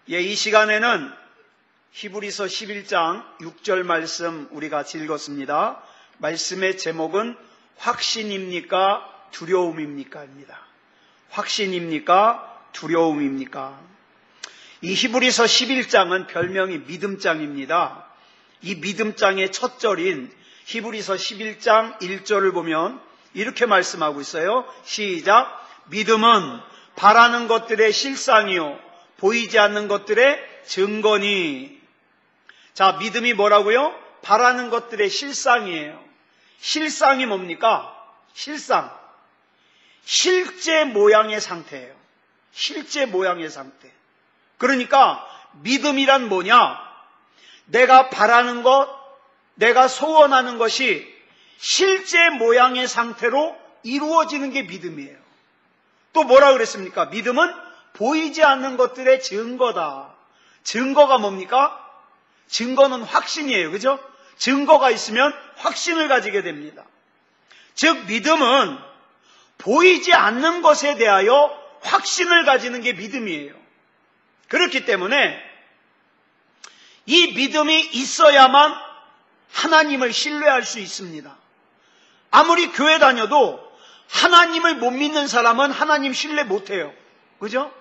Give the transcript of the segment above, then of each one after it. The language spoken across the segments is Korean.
이 시간에는 히브리서 11장 6절 말씀 우리 같이 읽었습니다. 말씀의 제목은 확신입니까? 두려움입니까? 입니다. 확신입니까? 두려움입니까? 이 히브리서 11장은 별명이 믿음장입니다. 이 믿음장의 첫 절인 히브리서 11장 1절을 보면 이렇게 말씀하고 있어요. 시작. 믿음은 바라는 것들의 실상이요 보이지 않는 것들의 증거니. 자, 믿음이 뭐라고요? 바라는 것들의 실상이에요. 실상이 뭡니까? 실상. 실제 모양의 상태예요. 실제 모양의 상태. 그러니까 믿음이란 뭐냐? 내가 바라는 것, 내가 소원하는 것이 실제 모양의 상태로 이루어지는 게 믿음이에요. 또 뭐라 그랬습니까? 믿음은 보이지 않는 것들의 증거다. 증거가 뭡니까? 증거는 확신이에요. 그죠? 증거가 있으면 확신을 가지게 됩니다. 즉 믿음은 보이지 않는 것에 대하여 확신을 가지는 게 믿음이에요. 그렇기 때문에 이 믿음이 있어야만 하나님을 신뢰할 수 있습니다. 아무리 교회 다녀도 하나님을 못 믿는 사람은 하나님 신뢰 못해요. 그죠?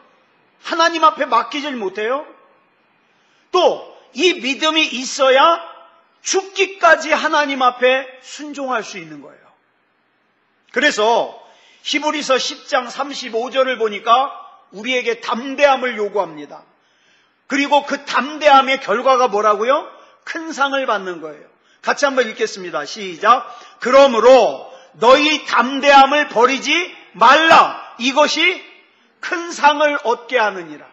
하나님 앞에 맡기질 못해요. 또 이 믿음이 있어야 죽기까지 하나님 앞에 순종할 수 있는 거예요. 그래서 히브리서 10장 35절을 보니까 우리에게 담대함을 요구합니다. 그리고 그 담대함의 결과가 뭐라고요? 큰 상을 받는 거예요. 같이 한번 읽겠습니다. 시작. 그러므로 너희 담대함을 버리지 말라. 이것이 큰 상을 얻게 하느니라.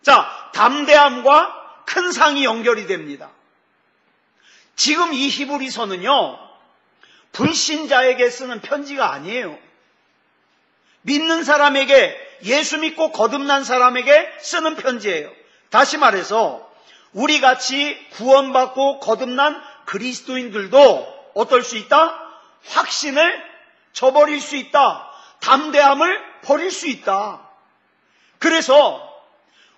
자, 담대함과 큰 상이 연결이 됩니다. 지금 이 히브리서는요, 불신자에게 쓰는 편지가 아니에요. 믿는 사람에게, 예수 믿고 거듭난 사람에게 쓰는 편지예요. 다시 말해서 우리같이 구원받고 거듭난 그리스도인들도 어떨 수 있다? 확신을 저버릴 수 있다. 담대함을 버릴 수 있다. 그래서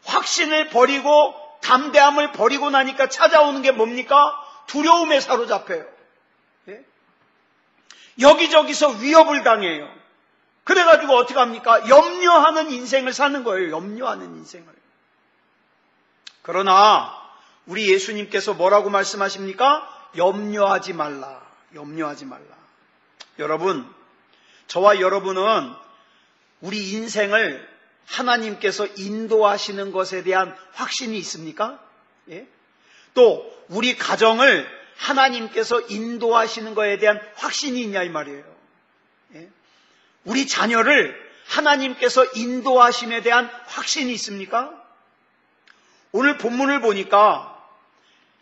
확신을 버리고 담대함을 버리고 나니까 찾아오는 게 뭡니까? 두려움에 사로잡혀요. 예? 여기저기서 위협을 당해요. 그래가지고 어떻게 합니까? 염려하는 인생을 사는 거예요. 염려하는 인생을. 그러나 우리 예수님께서 뭐라고 말씀하십니까? 염려하지 말라. 염려하지 말라. 여러분, 저와 여러분은 우리 인생을 하나님께서 인도하시는 것에 대한 확신이 있습니까? 예? 또 우리 가정을 하나님께서 인도하시는 것에 대한 확신이 있냐 이 말이에요. 예? 우리 자녀를 하나님께서 인도하심에 대한 확신이 있습니까? 오늘 본문을 보니까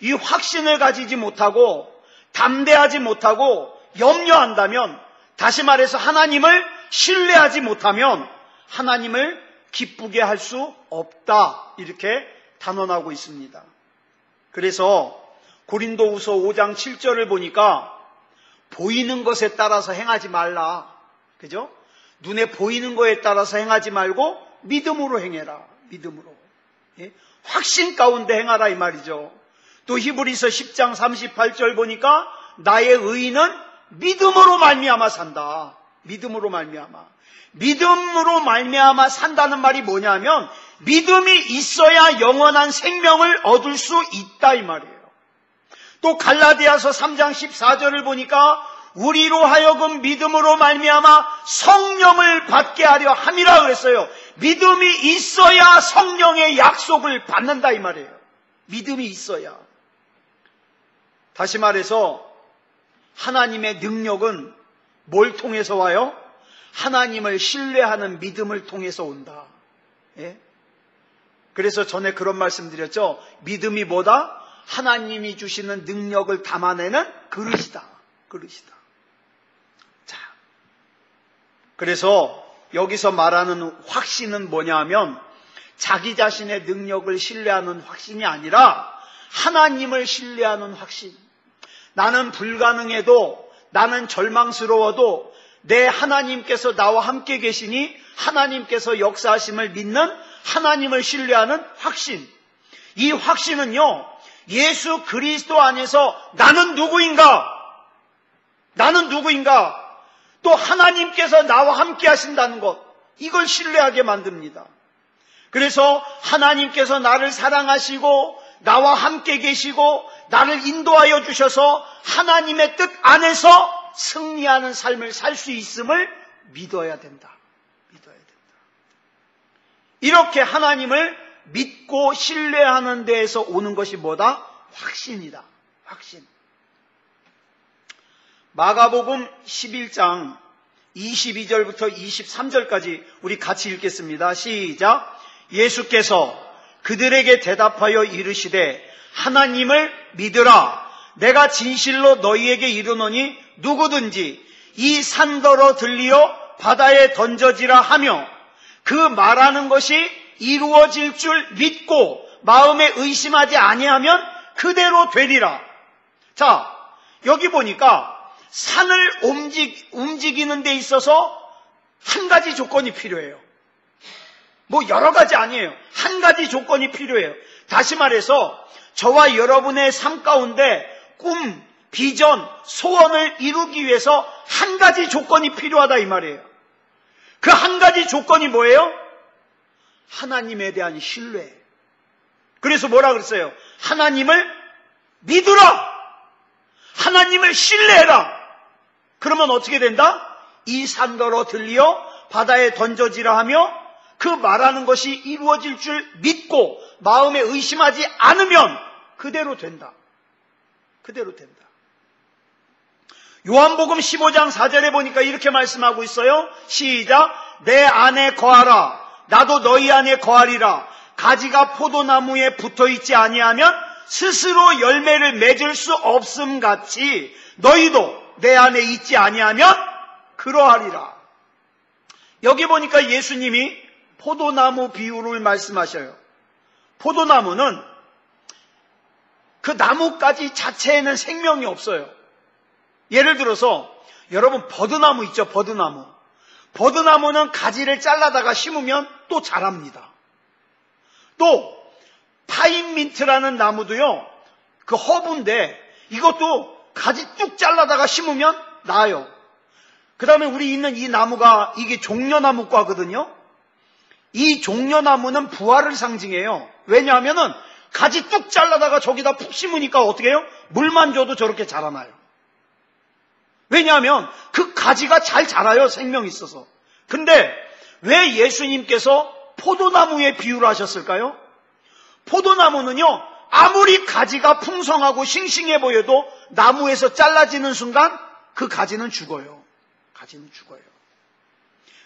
이 확신을 가지지 못하고 담대하지 못하고 염려한다면, 다시 말해서 하나님을 신뢰하지 못하면 하나님을 기쁘게 할 수 없다. 이렇게 단언하고 있습니다. 그래서 고린도후서 5장 7절을 보니까 보이는 것에 따라서 행하지 말라. 그죠? 눈에 보이는 것에 따라서 행하지 말고 믿음으로 행해라. 믿음으로. 예? 확신 가운데 행하라 이 말이죠. 또 히브리서 10장 38절 보니까 나의 의인은 믿음으로 말미암아 산다. 믿음으로 말미암아. 믿음으로 말미암아 산다는 말이 뭐냐면 믿음이 있어야 영원한 생명을 얻을 수 있다 이 말이에요. 또 갈라디아서 3장 14절을 보니까 우리로 하여금 믿음으로 말미암아 성령을 받게 하려 함이라 그랬어요. 믿음이 있어야 성령의 약속을 받는다 이 말이에요. 믿음이 있어야. 다시 말해서 하나님의 능력은 뭘 통해서 와요? 하나님을 신뢰하는 믿음을 통해서 온다. 예? 그래서 전에 그런 말씀 드렸죠. 믿음이 뭐다? 하나님이 주시는 능력을 담아내는 그릇이다. 그릇이다. 자, 그래서 여기서 말하는 확신은 뭐냐 하면 자기 자신의 능력을 신뢰하는 확신이 아니라 하나님을 신뢰하는 확신. 나는 불가능해도, 나는 절망스러워도 내 하나님께서 나와 함께 계시니 하나님께서 역사하심을 믿는 하나님을 신뢰하는 확신. 이 확신은요, 예수 그리스도 안에서 나는 누구인가? 나는 누구인가? 또 하나님께서 나와 함께 하신다는 것, 이걸 신뢰하게 만듭니다. 그래서 하나님께서 나를 사랑하시고 나와 함께 계시고 나를 인도하여 주셔서 하나님의 뜻 안에서 승리하는 삶을 살 수 있음을 믿어야 된다. 믿어야 된다. 이렇게 하나님을 믿고 신뢰하는 데에서 오는 것이 뭐다? 확신이다. 확신. 마가복음 11장 22절부터 23절까지 우리 같이 읽겠습니다. 시작. 예수께서 그들에게 대답하여 이르시되 하나님을 믿으라. 내가 진실로 너희에게 이르노니 누구든지 이 산더러 들리어 바다에 던져지라 하며 그 말하는 것이 이루어질 줄 믿고 마음에 의심하지 아니하면 그대로 되리라. 자, 여기 보니까 산을 움직이는 데 있어서 한 가지 조건이 필요해요. 뭐 여러 가지 아니에요. 한 가지 조건이 필요해요. 다시 말해서 저와 여러분의 삶 가운데 꿈, 비전, 소원을 이루기 위해서 한 가지 조건이 필요하다 이 말이에요. 그 한 가지 조건이 뭐예요? 하나님에 대한 신뢰. 그래서 뭐라 그랬어요? 하나님을 믿으라. 하나님을 신뢰해라. 그러면 어떻게 된다? 이 산더러 들리어 바다에 던져지라 하며 그 말하는 것이 이루어질 줄 믿고 마음에 의심하지 않으면 그대로 된다. 그대로 된다. 요한복음 15장 4절에 보니까 이렇게 말씀하고 있어요. 시작. 내 안에 거하라. 나도 너희 안에 거하리라. 가지가 포도나무에 붙어있지 아니하면 스스로 열매를 맺을 수 없음 같이 너희도 내 안에 있지 아니하면 그러하리라. 여기 보니까 예수님이 포도나무 비유를 말씀하셔요. 포도나무는 그 나무까지 자체에는 생명이 없어요. 예를 들어서 여러분 버드나무 있죠? 버드나무. 버드나무는 가지를 잘라다가 심으면 또 자랍니다. 또 파인민트라는 나무도요, 그 허브인데 이것도 가지 뚝 잘라다가 심으면 나요. 그 다음에 우리 있는 이 나무가 이게 종려나무과거든요. 이 종려나무는 부활을 상징해요. 왜냐하면은 가지 뚝 잘라다가 저기다 푹 심으니까 어떻게 해요? 물만 줘도 저렇게 자라나요. 왜냐하면 그 가지가 잘 자라요. 생명이 있어서. 근데 왜 예수님께서 포도나무에 비유를 하셨을까요? 포도나무는요, 아무리 가지가 풍성하고 싱싱해 보여도 나무에서 잘라지는 순간 그 가지는 죽어요. 가지는 죽어요.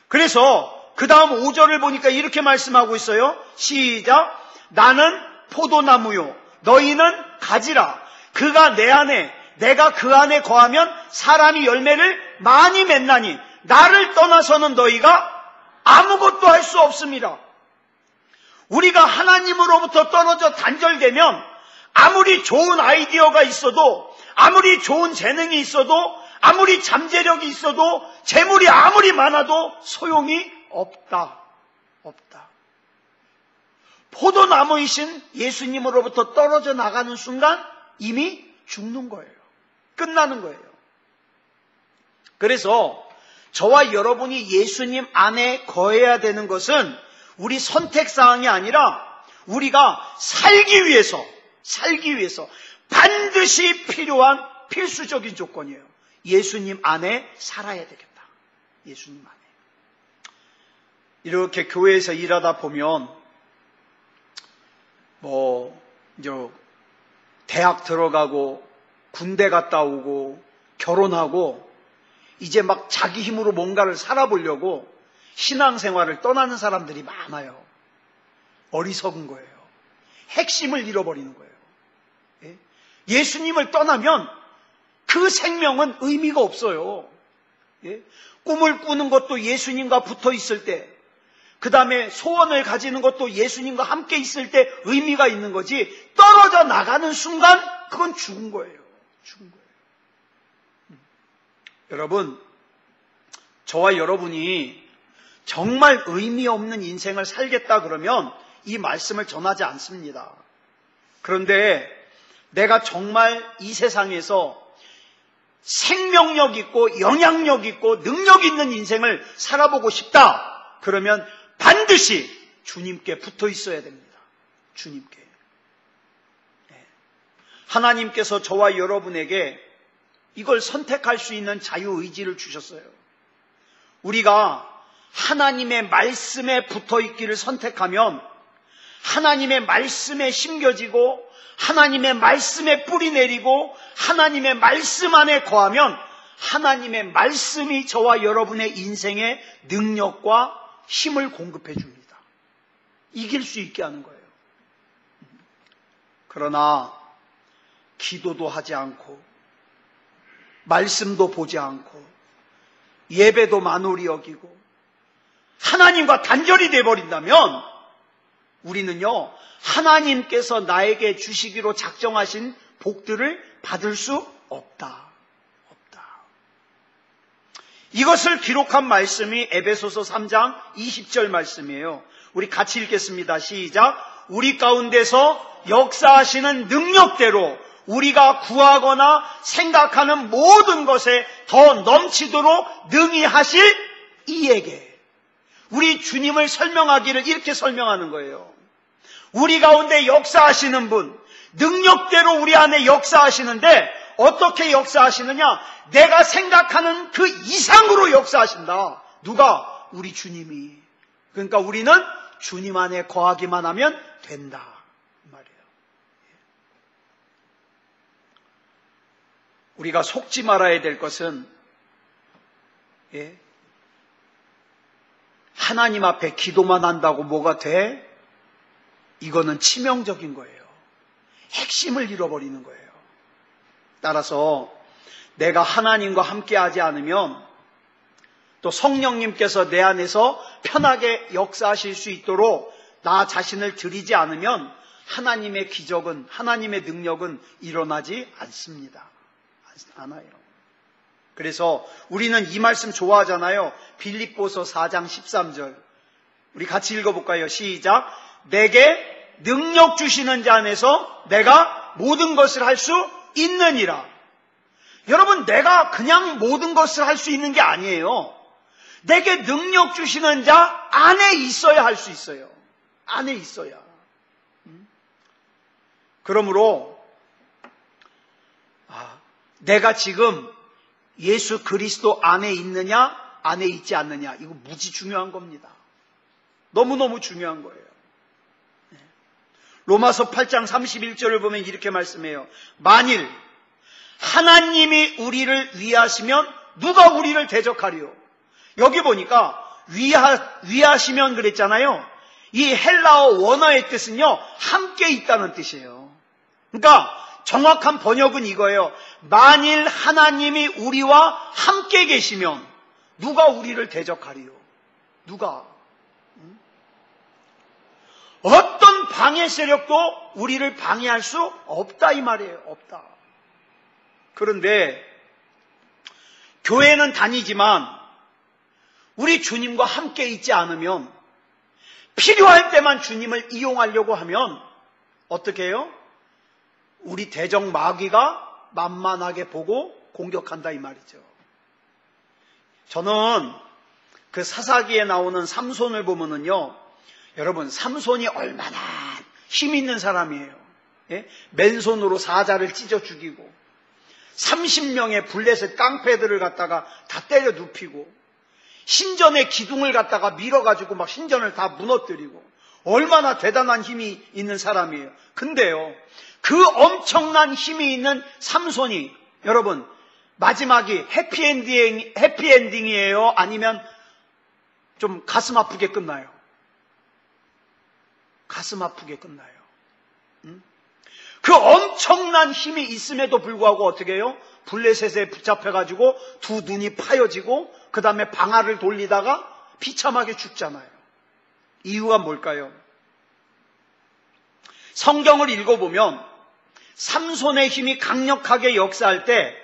그래서 그 다음 5절을 보니까 이렇게 말씀하고 있어요. 시작. 나는 포도나무요 너희는 가지라. 그가 내 안에 내가 그 안에 거하면 사람이 열매를 많이 맺나니 나를 떠나서는 너희가 아무것도 할 수 없습니다. 우리가 하나님으로부터 떨어져 단절되면 아무리 좋은 아이디어가 있어도, 아무리 좋은 재능이 있어도, 아무리 잠재력이 있어도, 재물이 아무리 많아도 소용이 없다. 없다. 포도나무이신 예수님으로부터 떨어져 나가는 순간 이미 죽는 거예요. 끝나는 거예요. 그래서 저와 여러분이 예수님 안에 거해야 되는 것은 우리 선택사항이 아니라 우리가 살기 위해서 반드시 필요한 필수적인 조건이에요. 예수님 안에 살아야 되겠다. 예수님 안에. 이렇게 교회에서 일하다 보면 이제 대학 들어가고 군대 갔다 오고 결혼하고 이제 막 자기 힘으로 뭔가를 살아보려고 신앙생활을 떠나는 사람들이 많아요. 어리석은 거예요. 핵심을 잃어버리는 거예요. 예수님을 떠나면 그 생명은 의미가 없어요. 꿈을 꾸는 것도 예수님과 붙어 있을 때, 그 다음에 소원을 가지는 것도 예수님과 함께 있을 때 의미가 있는 거지, 떨어져 나가는 순간 그건 죽은 거예요. 죽은 거예요. 여러분, 저와 여러분이 정말 의미 없는 인생을 살겠다 그러면 이 말씀을 전하지 않습니다. 그런데 내가 정말 이 세상에서 생명력 있고 영향력 있고 능력 있는 인생을 살아보고 싶다 그러면 반드시 주님께 붙어 있어야 됩니다. 주님께. 하나님께서 저와 여러분에게 이걸 선택할 수 있는 자유의지를 주셨어요. 우리가 하나님의 말씀에 붙어 있기를 선택하면 하나님의 말씀에 심겨지고 하나님의 말씀에 뿌리 내리고 하나님의 말씀 안에 거하면 하나님의 말씀이 저와 여러분의 인생에 능력과 힘을 공급해 줍니다. 이길 수 있게 하는 거예요. 그러나 기도도 하지 않고 말씀도 보지 않고 예배도 만홀히 여기고 하나님과 단절이 돼버린다면 우리는요, 하나님께서 나에게 주시기로 작정하신 복들을 받을 수 없다. 이것을 기록한 말씀이 에베소서 3장 20절 말씀이에요. 우리 같이 읽겠습니다. 시작. 우리 가운데서 역사하시는 능력대로 우리가 구하거나 생각하는 모든 것에 더 넘치도록 능히 하실 이에게. 우리 주님을 설명하기를 이렇게 설명하는 거예요. 우리 가운데 역사하시는 분, 능력대로 우리 안에 역사하시는데 어떻게 역사하시느냐? 내가 생각하는 그 이상으로 역사하신다. 누가? 우리 주님이. 그러니까 우리는 주님 안에 거하기만 하면 된다. 말이에요. 우리가 속지 말아야 될 것은 하나님 앞에 기도만 한다고 뭐가 돼? 이거는 치명적인 거예요. 핵심을 잃어버리는 거예요. 따라서 내가 하나님과 함께하지 않으면 또 성령님께서 내 안에서 편하게 역사하실 수 있도록 나 자신을 드리지 않으면 하나님의 기적은, 하나님의 능력은 일어나지 않습니다. 않아요. 그래서 우리는 이 말씀 좋아하잖아요. 빌립보서 4장 13절. 우리 같이 읽어볼까요? 시작. 내게 능력 주시는 자 안에서 내가 모든 것을 할 수 있느니라. 여러분, 내가 그냥 모든 것을 할 수 있는 게 아니에요. 내게 능력 주시는 자 안에 있어야 할 수 있어요. 안에 있어야. 그러므로 내가 지금 예수 그리스도 안에 있느냐 안에 있지 않느냐, 이거 무지 중요한 겁니다. 너무너무 중요한 거예요. 로마서 8장 31절을 보면 이렇게 말씀해요. 만일 하나님이 우리를 위하시면 누가 우리를 대적하리요? 여기 보니까 위하시면 그랬잖아요. 이 헬라어 원어의 뜻은요, 함께 있다는 뜻이에요. 그러니까 정확한 번역은 이거예요. 만일 하나님이 우리와 함께 계시면 누가 우리를 대적하리요? 누가? 어떤 방해 세력도 우리를 방해할 수 없다 이 말이에요. 없다. 그런데 교회는 다니지만 우리 주님과 함께 있지 않으면, 필요할 때만 주님을 이용하려고 하면 어떻게 해요? 우리 대적 마귀가 만만하게 보고 공격한다 이 말이죠. 저는 그 사사기에 나오는 삼손을 보면은요, 여러분, 삼손이 얼마나 힘 있는 사람이에요. 맨손으로 사자를 찢어 죽이고 30명의 블레셋 깡패들을 갖다가 다 때려 눕히고 신전의 기둥을 갖다가 밀어가지고 막 신전을 다 무너뜨리고 얼마나 대단한 힘이 있는 사람이에요. 근데요, 그 엄청난 힘이 있는 삼손이, 여러분, 마지막이 해피엔딩이에요? 아니면 좀 가슴 아프게 끝나요? 가슴 아프게 끝나요. 그 엄청난 힘이 있음에도 불구하고 어떻게 해요? 블레셋에 붙잡혀가지고 두 눈이 파여지고 그 다음에 방아를 돌리다가 비참하게 죽잖아요. 이유가 뭘까요? 성경을 읽어보면 삼손의 힘이 강력하게 역사할 때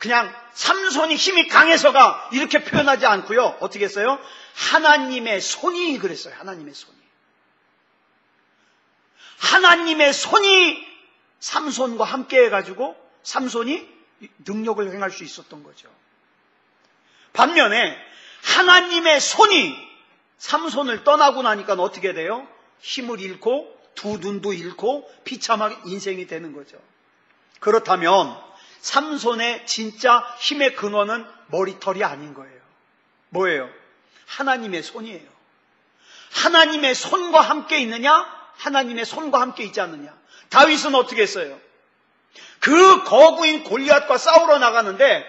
그냥 삼손이 힘이 강해서가 이렇게 표현하지 않고요. 어떻게 했어요? 하나님의 손이 그랬어요. 하나님의 손이. 하나님의 손이 삼손과 함께 해가지고 삼손이 능력을 행할 수 있었던 거죠. 반면에 하나님의 손이 삼손을 떠나고 나니까 어떻게 돼요? 힘을 잃고 두 눈도 잃고 비참하게 인생이 되는 거죠. 그렇다면 삼손의 진짜 힘의 근원은 머리털이 아닌 거예요. 뭐예요? 하나님의 손이에요. 하나님의 손과 함께 있느냐? 하나님의 손과 함께 있지 않느냐? 다윗은 어떻게 했어요? 그 거구인 골리앗과 싸우러 나가는데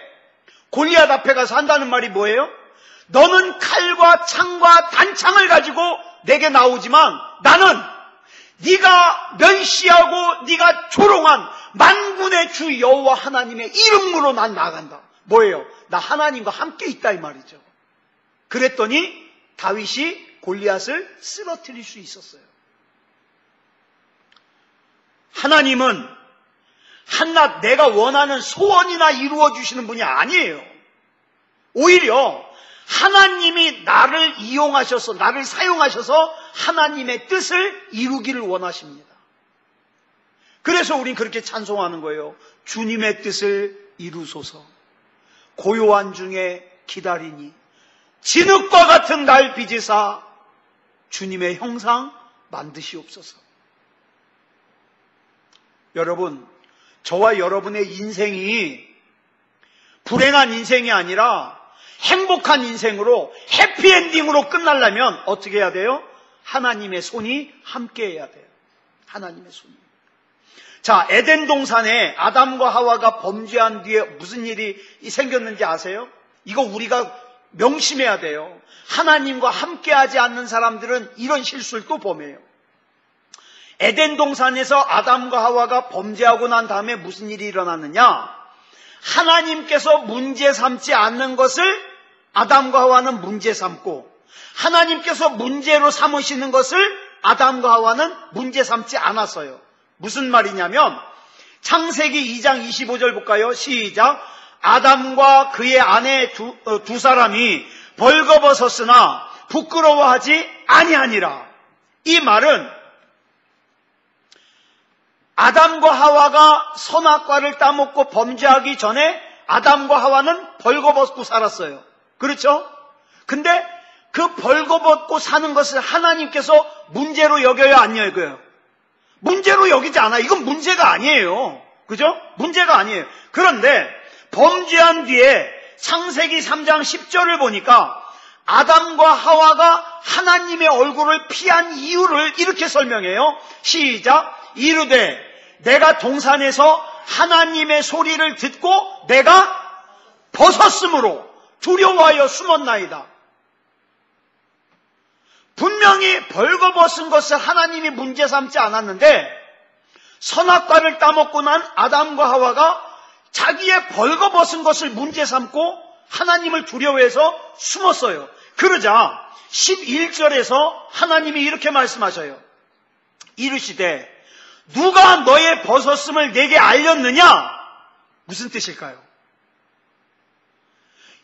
골리앗 앞에 가서 한다는 말이 뭐예요? 너는 칼과 창과 단창을 가지고 내게 나오지만 나는 네가 멸시하고 네가 조롱한 만군의 주 여호와 하나님의 이름으로 난 나간다. 뭐예요? 나 하나님과 함께 있다 이 말이죠. 그랬더니 다윗이 골리앗을 쓰러뜨릴 수 있었어요. 하나님은 한낱 내가 원하는 소원이나 이루어 주시는 분이 아니에요. 오히려 하나님이 나를 이용하셔서 나를 사용하셔서 하나님의 뜻을 이루기를 원하십니다. 그래서 우린 그렇게 찬송하는 거예요. 주님의 뜻을 이루소서. 고요한 중에 기다리니 진흙과 같은 날 빚으사 주님의 형상 만드시옵소서. 여러분, 저와 여러분의 인생이 불행한 인생이 아니라 행복한 인생으로 해피엔딩으로 끝나려면 어떻게 해야 돼요? 하나님의 손이 함께 해야 돼요. 하나님의 손이. 자, 에덴 동산에 아담과 하와가 범죄한 뒤에 무슨 일이 생겼는지 아세요? 이거 우리가 명심해야 돼요. 하나님과 함께하지 않는 사람들은 이런 실수를 또 범해요. 에덴 동산에서 아담과 하와가 범죄하고 난 다음에 무슨 일이 일어났느냐? 하나님께서 문제 삼지 않는 것을 아담과 하와는 문제 삼고 하나님께서 문제로 삼으시는 것을 아담과 하와는 문제 삼지 않았어요. 무슨 말이냐면 창세기 2장 25절 볼까요? 시작. 아담과 그의 아내 두 사람이 벌거벗었으나 부끄러워하지 아니하니라. 이 말은 아담과 하와가 선악과를 따먹고 범죄하기 전에 아담과 하와는 벌거벗고 살았어요. 그렇죠? 근데 그 벌거벗고 사는 것을 하나님께서 문제로 여겨요, 안 여겨요? 문제로 여기지 않아요. 이건 문제가 아니에요. 그죠? 문제가 아니에요. 그런데 범죄한 뒤에 창세기 3장 10절을 보니까 아담과 하와가 하나님의 얼굴을 피한 이유를 이렇게 설명해요. 시작. 이르되 내가 동산에서 하나님의 소리를 듣고 내가 벗었으므로 두려워하여 숨었나이다. 분명히 벌거벗은 것을 하나님이 문제 삼지 않았는데 선악과를 따먹고 난 아담과 하와가 자기의 벌거벗은 것을 문제 삼고 하나님을 두려워해서 숨었어요. 그러자 11절에서 하나님이 이렇게 말씀하셔요. 이르시되 누가 너의 벗었음을 내게 알렸느냐? 무슨 뜻일까요?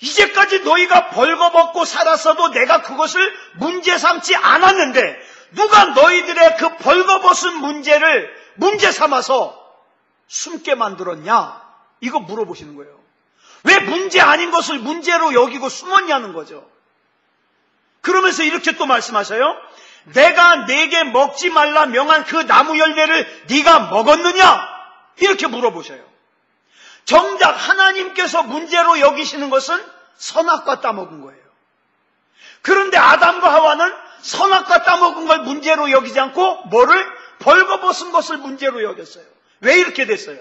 이제까지 너희가 벌거벗고 살았어도 내가 그것을 문제 삼지 않았는데 누가 너희들의 그 벌거벗은 문제를 문제 삼아서 숨게 만들었냐? 이거 물어보시는 거예요. 왜 문제 아닌 것을 문제로 여기고 숨었냐는 거죠. 그러면서 이렇게 또 말씀하셔요. 내가 네게 먹지 말라 명한 그 나무 열매를 네가 먹었느냐? 이렇게 물어보셔요. 정작 하나님께서 문제로 여기시는 것은 선악과 따먹은 거예요. 그런데 아담과 하와는 선악과 따먹은 걸 문제로 여기지 않고 뭐를? 벌거벗은 것을 문제로 여겼어요. 왜 이렇게 됐어요?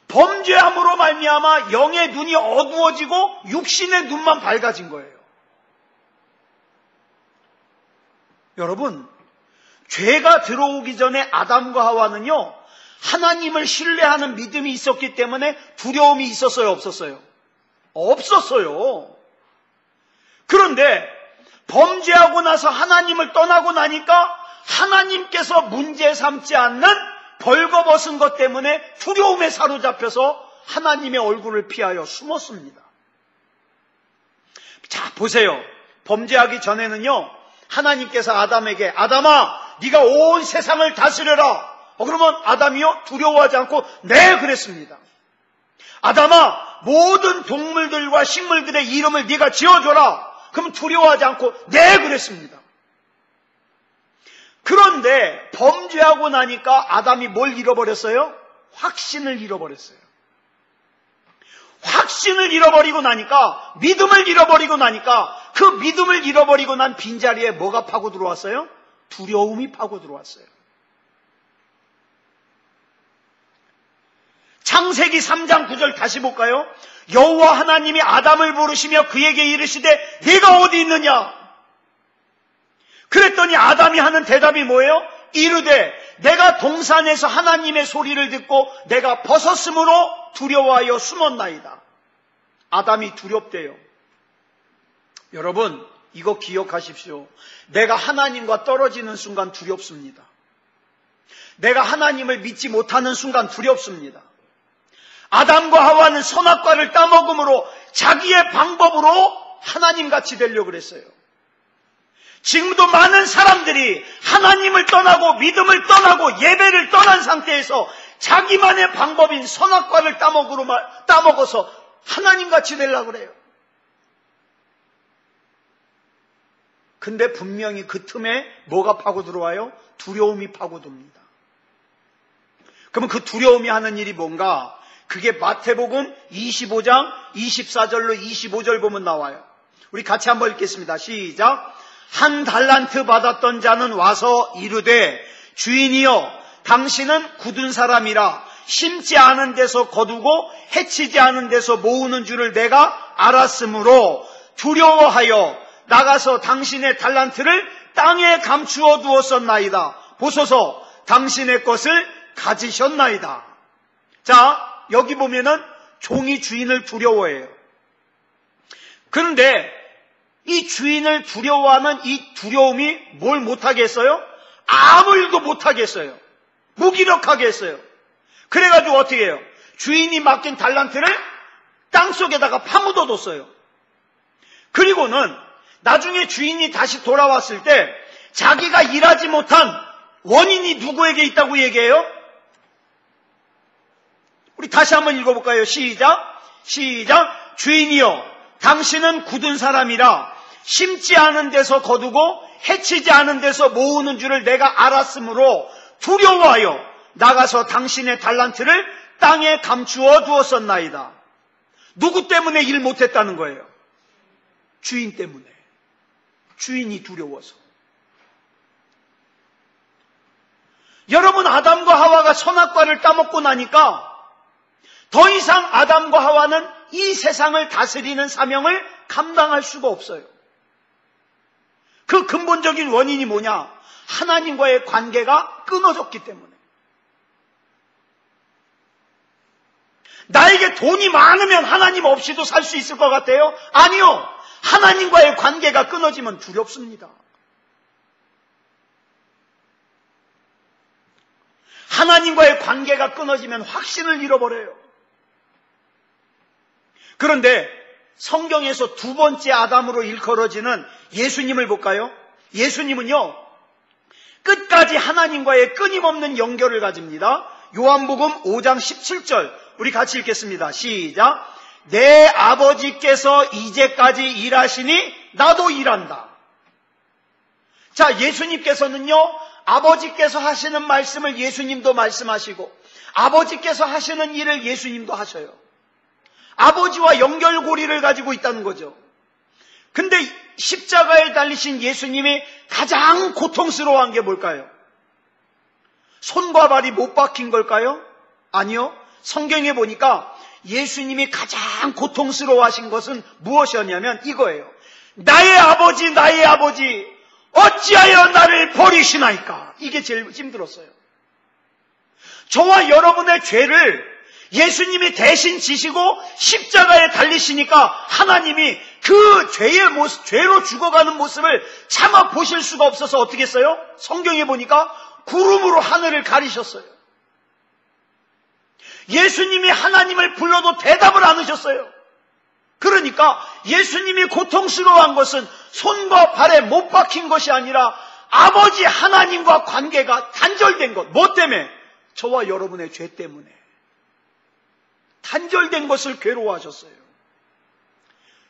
범죄함으로 말미암아 영의 눈이 어두워지고 육신의 눈만 밝아진 거예요. 여러분, 죄가 들어오기 전에 아담과 하와는요, 하나님을 신뢰하는 믿음이 있었기 때문에 두려움이 있었어요, 없었어요? 없었어요. 그런데 범죄하고 나서 하나님을 떠나고 나니까 하나님께서 문제 삼지 않는 벌거벗은 것 때문에 두려움에 사로잡혀서 하나님의 얼굴을 피하여 숨었습니다. 자, 보세요. 범죄하기 전에는요, 하나님께서 아담에게 아담아, 네가 온 세상을 다스려라. 그러면 아담이요, 두려워하지 않고 네, 그랬습니다. 아담아, 모든 동물들과 식물들의 이름을 네가 지어줘라. 그럼 두려워하지 않고 네, 그랬습니다. 그런데 범죄하고 나니까 아담이 뭘 잃어버렸어요? 확신을 잃어버렸어요. 확신을 잃어버리고 나니까, 믿음을 잃어버리고 나니까, 그 믿음을 잃어버리고 난 빈자리에 뭐가 파고 들어왔어요? 두려움이 파고 들어왔어요. 창세기 3장 9절 다시 볼까요? 여호와 하나님이 아담을 부르시며 그에게 이르시되 네가 어디 있느냐? 그랬더니 아담이 하는 대답이 뭐예요? 이르되 내가 동산에서 하나님의 소리를 듣고 내가 벗었으므로 두려워하여 숨었나이다. 아담이 두렵대요. 여러분, 이거 기억하십시오. 내가 하나님과 떨어지는 순간 두렵습니다. 내가 하나님을 믿지 못하는 순간 두렵습니다. 아담과 하와는 선악과를 따먹음으로 자기의 방법으로 하나님같이 되려고 그랬어요. 지금도 많은 사람들이 하나님을 떠나고 믿음을 떠나고 예배를 떠난 상태에서 자기만의 방법인 선악과를 따먹어서 하나님같이 되려고 그래요. 근데 분명히 그 틈에 뭐가 파고 들어와요? 두려움이 파고듭니다. 그러면 그 두려움이 하는 일이 뭔가? 그게 마태복음 25장 24절로 25절 보면 나와요. 우리 같이 한번 읽겠습니다. 시작. 한 달란트 받았던 자는 와서 이르되 주인이여 당신은 굳은 사람이라 심지 않은 데서 거두고 해치지 않은 데서 모으는 줄을 내가 알았으므로 두려워하여 나가서 당신의 달란트를 땅에 감추어 두었었나이다. 보소서 당신의 것을 가지셨나이다. 자, 여기 보면은 종이 주인을 두려워해요. 그런데 이 주인을 두려워하는 이 두려움이 뭘 못하게 했어요? 아무 일도 못하게 했어요. 무기력하게 했어요. 그래가지고 어떻게 해요? 주인이 맡긴 달란트를 땅속에다가 파묻어 뒀어요. 그리고는 나중에 주인이 다시 돌아왔을 때 자기가 일하지 못한 원인이 누구에게 있다고 얘기해요? 우리 다시 한번 읽어볼까요? 시작. 주인이여 당신은 굳은 사람이라 심지 않은 데서 거두고 해치지 않은 데서 모으는 줄을 내가 알았으므로 두려워하여 나가서 당신의 달란트를 땅에 감추어 두었었나이다. 누구 때문에 일 못했다는 거예요? 주인 때문에. 주인이 두려워서. 여러분, 아담과 하와가 선악과를 따먹고 나니까 더 이상 아담과 하와는 이 세상을 다스리는 사명을 감당할 수가 없어요. 그 근본적인 원인이 뭐냐? 하나님과의 관계가 끊어졌기 때문에. 나에게 돈이 많으면 하나님 없이도 살 수 있을 것 같아요? 아니요. 하나님과의 관계가 끊어지면 두렵습니다. 하나님과의 관계가 끊어지면 확신을 잃어버려요. 그런데 성경에서 두 번째 아담으로 일컬어지는 예수님을 볼까요? 예수님은요, 끝까지 하나님과의 끊임없는 연결을 가집니다. 요한복음 5장 17절 우리 같이 읽겠습니다. 시작. 내 아버지께서 이제까지 일하시니 나도 일한다. 자, 예수님께서는요, 아버지께서 하시는 말씀을 예수님도 말씀하시고 아버지께서 하시는 일을 예수님도 하셔요. 아버지와 연결고리를 가지고 있다는 거죠. 근데 십자가에 달리신 예수님이 가장 고통스러워한 게 뭘까요? 손과 발이 못 박힌 걸까요? 아니요. 성경에 보니까 예수님이 가장 고통스러워하신 것은 무엇이었냐면 이거예요. 나의 아버지, 나의 아버지, 어찌하여 나를 버리시나이까? 이게 제일 힘들었어요. 저와 여러분의 죄를 예수님이 대신 지시고 십자가에 달리시니까 하나님이 그 죄의 모습, 죄로 죽어가는 모습을 참아 보실 수가 없어서 어떻게 했어요? 성경에 보니까 구름으로 하늘을 가리셨어요. 예수님이 하나님을 불러도 대답을 안 하셨어요. 그러니까 예수님이 고통스러워한 것은 손과 발에 못 박힌 것이 아니라 아버지 하나님과 관계가 단절된 것. 뭐 때문에? 저와 여러분의 죄 때문에. 단절된 것을 괴로워하셨어요.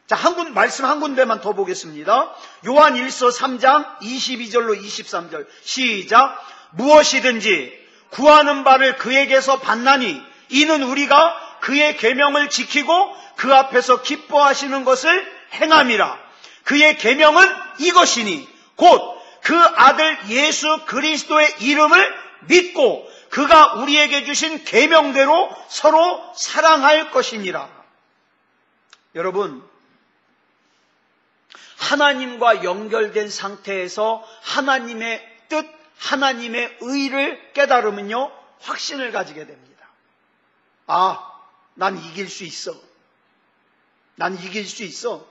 자, 말씀 한 군데만 더 보겠습니다. 요한 1서 3장 22절로 23절 시작. 무엇이든지 구하는 바를 그에게서 받나니 이는 우리가 그의 계명을 지키고 그 앞에서 기뻐하시는 것을 행함이라. 그의 계명은 이것이니 곧 그 아들 예수 그리스도의 이름을 믿고 그가 우리에게 주신 계명대로 서로 사랑할 것이니라. 여러분, 하나님과 연결된 상태에서 하나님의 뜻, 하나님의 의를 깨달으면요, 확신을 가지게 됩니다. 아, 난 이길 수 있어. 난 이길 수 있어.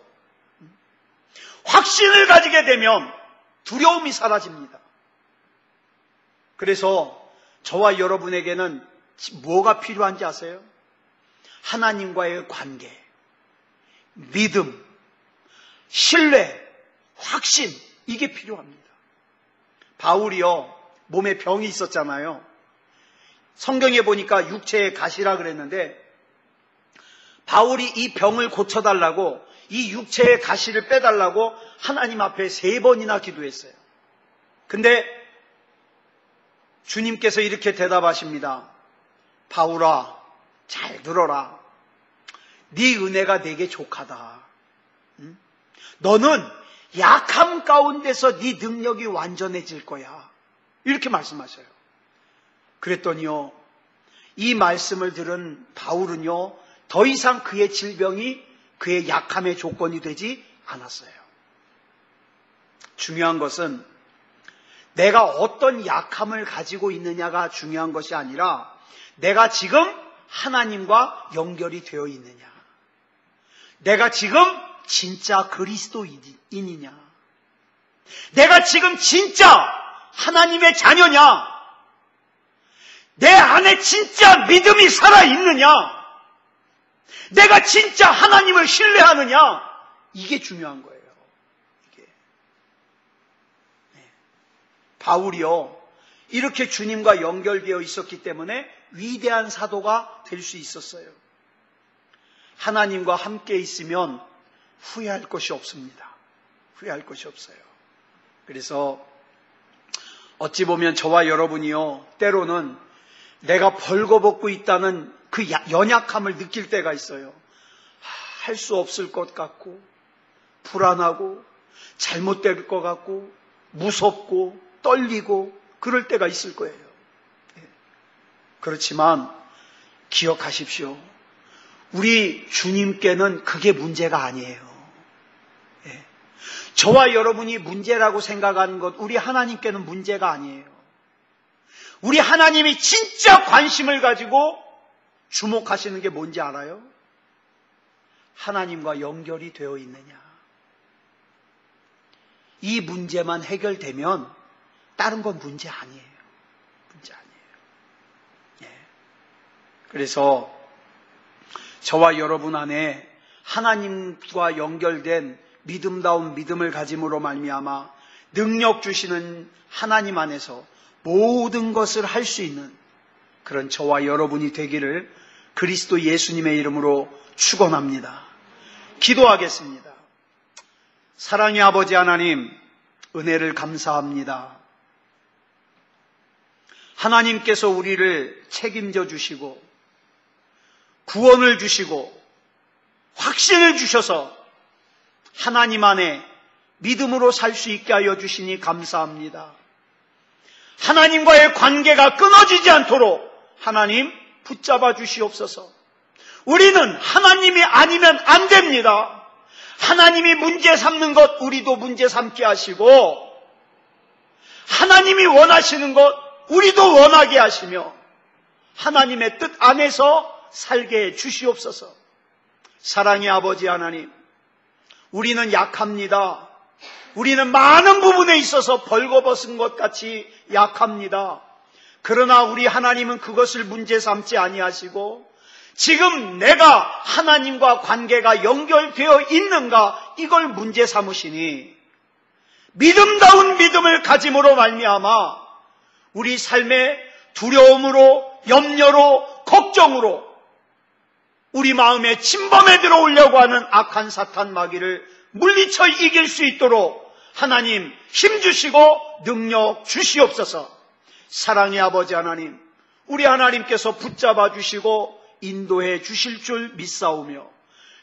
확신을 가지게 되면 두려움이 사라집니다. 그래서 저와 여러분에게는 뭐가 필요한지 아세요? 하나님과의 관계, 믿음, 신뢰, 확신, 이게 필요합니다. 바울이요, 몸에 병이 있었잖아요. 성경에 보니까 육체의 가시라 그랬는데 바울이 이 병을 고쳐달라고, 이 육체의 가시를 빼달라고 하나님 앞에 3번이나 기도했어요. 근데 주님께서 이렇게 대답하십니다. 바울아, 잘 들어라. 네 은혜가 내게 족하다. 응? 너는 약함 가운데서 네 능력이 완전해질 거야. 이렇게 말씀하셔요. 그랬더니요, 이 말씀을 들은 바울은요, 더 이상 그의 질병이 그의 약함의 조건이 되지 않았어요. 중요한 것은 내가 어떤 약함을 가지고 있느냐가 중요한 것이 아니라 내가 지금 하나님과 연결이 되어 있느냐, 내가 지금 진짜 그리스도인이냐, 내가 지금 진짜 하나님의 자녀냐, 내 안에 진짜 믿음이 살아있느냐, 내가 진짜 하나님을 신뢰하느냐, 이게 중요한 거예요. 이게. 네. 바울이요, 이렇게 주님과 연결되어 있었기 때문에 위대한 사도가 될 수 있었어요. 하나님과 함께 있으면 후회할 것이 없습니다. 후회할 것이 없어요. 그래서 어찌 보면 저와 여러분이요, 때로는 내가 벌거벗고 있다는 그 연약함을 느낄 때가 있어요. 할 수 없을 것 같고, 불안하고, 잘못될 것 같고, 무섭고, 떨리고, 그럴 때가 있을 거예요. 그렇지만 기억하십시오. 우리 주님께는 그게 문제가 아니에요. 저와 여러분이 문제라고 생각하는 것, 우리 하나님께는 문제가 아니에요. 우리 하나님이 진짜 관심을 가지고 주목하시는 게 뭔지 알아요? 하나님과 연결이 되어 있느냐. 이 문제만 해결되면 다른 건 문제 아니에요. 문제 아니에요. 그래서 저와 여러분 안에 하나님과 연결된 믿음다운 믿음을 가짐으로 말미암아 능력 주시는 하나님 안에서 모든 것을 할 수 있는 그런 저와 여러분이 되기를 그리스도 예수님의 이름으로 축원합니다. 기도하겠습니다. 사랑의 아버지 하나님, 은혜를 감사합니다. 하나님께서 우리를 책임져 주시고 구원을 주시고 확신을 주셔서 하나님 안에 믿음으로 살 수 있게 하여 주시니 감사합니다. 하나님과의 관계가 끊어지지 않도록 하나님 붙잡아 주시옵소서. 우리는 하나님이 아니면 안 됩니다. 하나님이 문제 삼는 것 우리도 문제 삼게 하시고, 하나님이 원하시는 것 우리도 원하게 하시며, 하나님의 뜻 안에서 살게 해 주시옵소서. 사랑의 아버지 하나님, 우리는 약합니다. 우리는 많은 부분에 있어서 벌거벗은 것 같이 약합니다. 그러나 우리 하나님은 그것을 문제 삼지 아니하시고 지금 내가 하나님과 관계가 연결되어 있는가 이걸 문제 삼으시니 믿음다운 믿음을 가짐으로 말미암아 우리 삶의 두려움으로 염려로 걱정으로 우리 마음에 침범해 들어오려고 하는 악한 사탄 마귀를 물리쳐 이길 수 있도록 하나님 힘주시고 능력 주시옵소서. 사랑의 아버지 하나님, 우리 하나님께서 붙잡아 주시고 인도해 주실 줄 믿사오며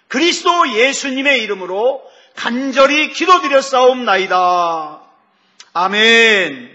그리스도 예수님의 이름으로 간절히 기도드렸사옵나이다. 아멘.